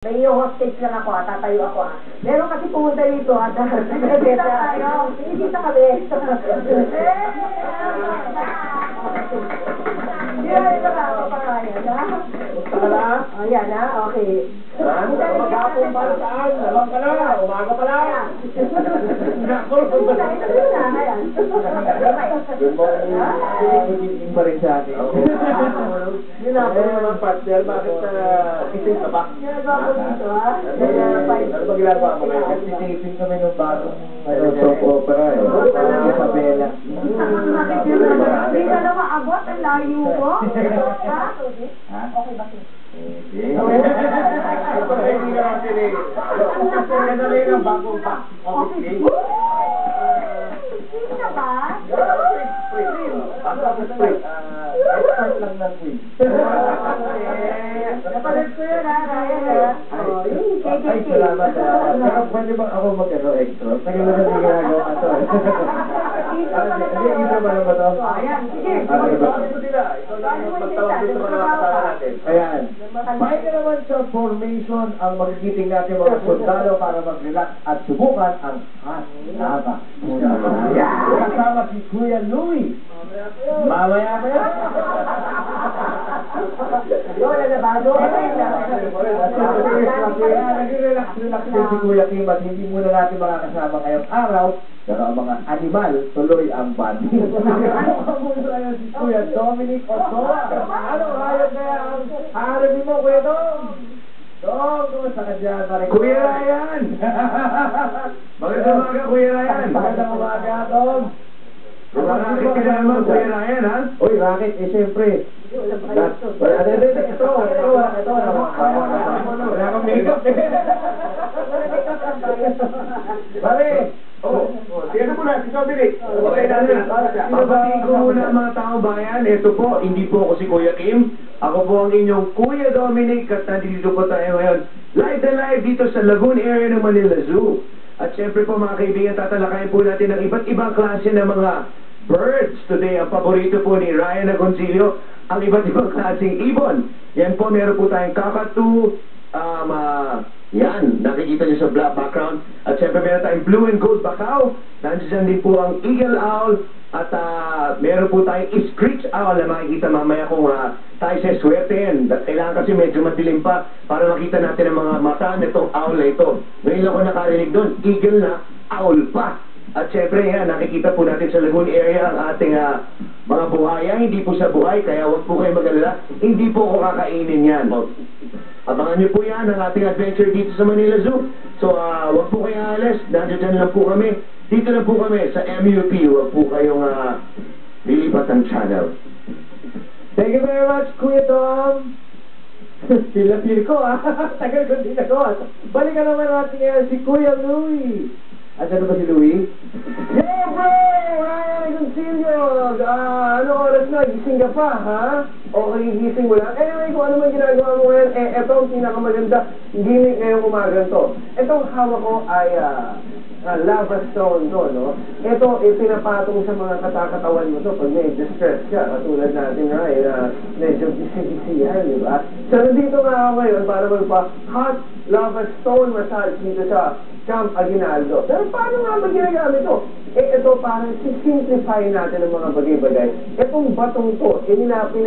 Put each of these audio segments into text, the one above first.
May hostage lang ako, tatayo ako . Meron kasi pumunta dito at sinigita tayo. Sinigita kami. Hindi na rin nakakapakayan, ha? Gusto ka na? O, yan, ha? Okay. Ha? Magkapong para saan? Alam ka na, umaga pa lang. Good morning pa rin sa atin. Yun na, pero naman partner, bakit kising ka ba? Ginagawa ko dito, ha? Ano ba ginagawa mo ngayon? Kasi taping kami ng bagong soap opera eh. Isabela. Hindi ka na maabot, ang layo ko. Ha? Okay ba? Hindi. Ito ay hindi ka natin eh. Yan na rin ang bagong office day. Hindi ka ba? Expert lang ng quiz. Napalit ko yun, ha? Ryan, ha? Ay, salamat. Saka pwede ba ako mag-extra? Tagal na hindi ginagawa ka to eh. Hindi, intro ba naman to? Ayan, sige. Ito sila. Ito lang magtawag dito sa mga kasama natin. Ayan. Pahinga naman sa formation ang magigiting natin mga sundalo para mag-relax at subukan ang hot lava. Kasama si Kuya Louie. Mamaya pa yan. Wala na ba? Nag-relax din si Kuya Kim at hindi muna natin makakasama ngayong araw pero ang mga animal tuloy ang banding. Ano si Kuya Dominic Ochoa? Ano hayop kaya ang harapin mo, Kuya Dom? Dom, kumusta ka dyan? Kuya Ryan! Magandang umaga, Kuya Ryan! Magandang umaga, Dom. Racket ka na naman, Kuya Ryan, ha? Uy, racket, eh siyempre. Ito. Wala kang makeup eh. Pare! Sino mo na, si Dominic. Okay na rin. Papatiin ko muna ang mga taong bayan. Ito po, hindi po ako si Kuya Kim. Ako po ang inyong Kuya Dominic at nandito po tayo ngayon. Live na live dito sa Lagoon area ng Manila Zoo. At syempre po mga kaibigan, tatalakayin po natin ang iba't ibang klase ng mga birds. Today, ang paborito po ni Ryan Agoncillo, ang iba't ibang klaseng ibon. Yan po, meron po tayong kakatu, yan, nakikita niyo sa black background. At syempre meron tayong blue and gold bakaw. Nandiyan din po ang eagle owl. At meron po tayong screech owl na makikita mamaya kung tayo sa swertein. Kailangan kasi medyo madilim pa para makita natin ang mga mata nitong owl na ito. Ngayon ako nakarinig doon, eagle na, owl pa. At syempre yan, nakikita po natin sa lagoon area ang ating mga buhaya. Hindi po sa buhay, kaya huwag po kayo mag-alala. Hindi po ako kakainin yan. Abangan niyo po yan ang ating adventure dito sa Manila Zoo. So, huwag po kayong alas. Nandiyan lang po kami. Dito lang po kami sa MUP. Huwag po kayong lilipat ng channel. Thank you very much, Kuya Tom. Feel ko, tagal ko din ako. Balikan naman natin ngayon si Kuya Louie. Asan na ba si Louie? Yeah, bro! Ryan Agoncillo! Ano oras na? Gising ka pa, ha? Okay, gising mo lang. Anyway, kung ano man ginagawa mo ngayon, ito ang pinakamaganda gimmick ngayong umaga to. Itong hawak ko ay lava stone to, no? Ito, pinapatong sa mga katakatawan mo to pag may distress ka. Katulad natin, Ryan, medyo busy-busy yan, di ba? So, nandito nga ako ngayon para magpa-hot lava stone massage dito sa Camp Aguinaldo. Pero paano nga ba ginagamit ito? Ito parang simplify natin ang mga bagay-bagay. Itong batong to, binibake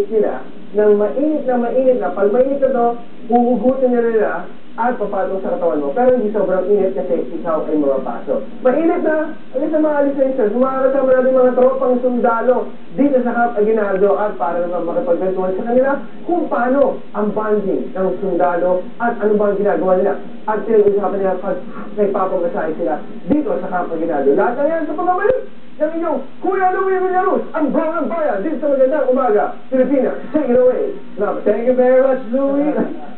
nila ng mainit na. Pag mainit na to, huhugutin nila at papatong sa katawan mo. Pero hindi sobrang init kasi ikaw ay mapapasok. Mainit na, alis na mga listeners, makakasama natin mga tropang sundalo dito sa Camp Aguinaldo at para naman makipagkwentuhan sa kanila kung paano ang bonding ng sundalo at ano ba ang ginagawa nila. At pinag-usapan nila pag nagpapamasahe sila dito sa Camp Aguinaldo. Lahat na yan sa pagmamalik ng inyong Kuya Louie Villaruz, ang Bangang Bayan, dito sa Magandang Umaga, Pilipinas. Take it away. Thank you very much, Louie.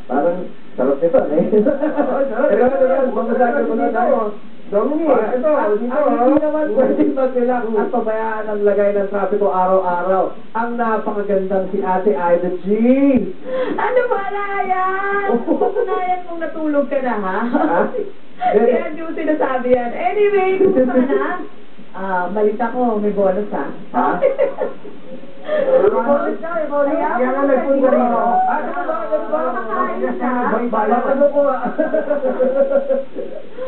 Parang sarap nito, eh. Sarap, mamasakal ko na tayo. Dominic, ito, dito. Hindi naman pwede mag-relax at pabayaan ang lagay ng trapiko araw-araw. Ang napakagandang si Ate Ida G. Ano ba, Ryan? Patunayan mong natulog ka na, ha? Kaya yung sinasabi yan. Anyway, kumusta ka na? Balita ko, may bonus, ha? Ha? Bonus na, may bonus. Kaya nga nagpunta rin ako. Ano ba? ayos ka. Ano ko ah.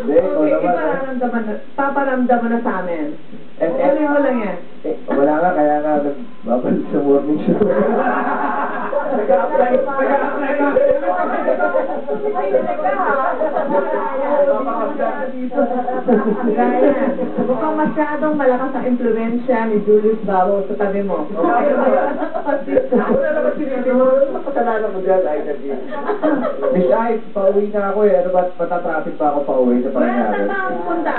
Hindi, ikaw Okay, naman. paparamdaman na sa amin. Tuloy mo lang yan. Wala nga, kaya nga babalik sa morning show. Nag-a-apply ka. Ryan, mukhang masyadong malakas ang impluensya ni Julius Babo sa tabi mo. Wala naman sinili mo. Kasalanan mo dyan, ay Miss Ice, pauwi na ako eh. Ano ba, matatraffic pa ako pauwi sa Wala Paranaque? na bang punta?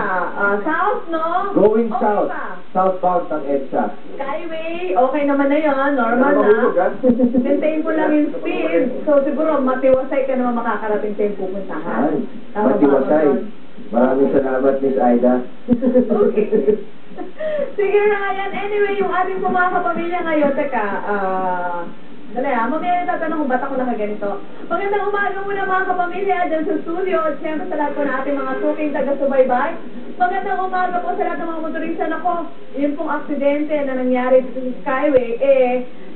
South, no? Going Okay south. ba? Southbound ng EDSA. Skyway, okay naman na yun. Normal na. Maintain mo lang yung speed. So siguro matiwasay ka naman makakarating sa yung pupuntahan. Ay, Tama ba ako matiwasay. doon? Maraming salamat, Miss Aida. Okay. Sige, Ryan. Anyway, yung ating mga kapamilya ngayon, teka, dali mamaya tatanong kung ba't ako nakaganito. Magandang umaga muna mga kapamilya dyan sa studio at siyempre sa lahat po ng ating mga suking taga-subaybay. Magandang umaga po sa lahat ng mga motorista. Nako, yun pong aksidente na nangyari dito sa Skyway,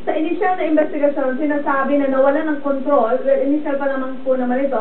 sa initial na investigasyon, sinasabi na nawala ng control, well, initial pa naman po naman ito,